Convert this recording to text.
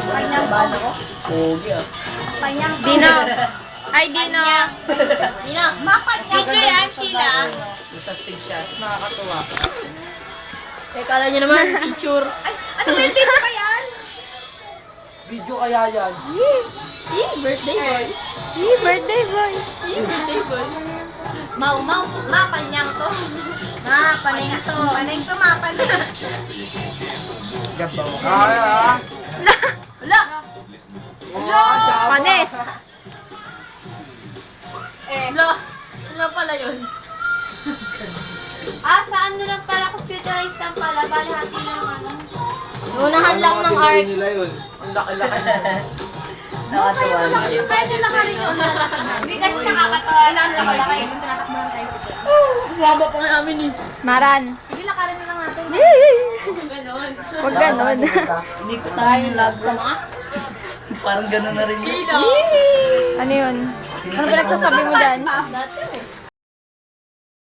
Kanyang bala ko. Pogi ah. Kanyang Dino. Ay, Dino. Dino. Makanyang. Video yan, Sheila. Nasa stage siya. Nakakatuwa. Eh, kala niyo naman, picture. Ay, ano ba yung dito pa yan? Video kaya yan. Birthday boy. Birthday boy. Birthday boy. Mapanyang to. Mapaneng to. Paneng to, mapaneng. Gabaw. Ah. Wala. Panes. Wala pala yun. Sa ano lang pala, computerized lang pala. Bali hati lang ano. Unahan lang ng art. Nila yun. Ang laki-laki. Nakatawa na. Pwede lang ka rin yun. Hindi kasi nakakatawa. Ilan sa kalaki. Tinatakbo lang tayo. Waba pa nga namin eh. Maran. Sige, lakarin na lang natin. Ganon. Huwag ganon. Hindi ko tayo love sa mga. Parang gano'n na rin yun. Sheila. Ano yun? Ano ba nagsasabi mo dyan? Dati eh.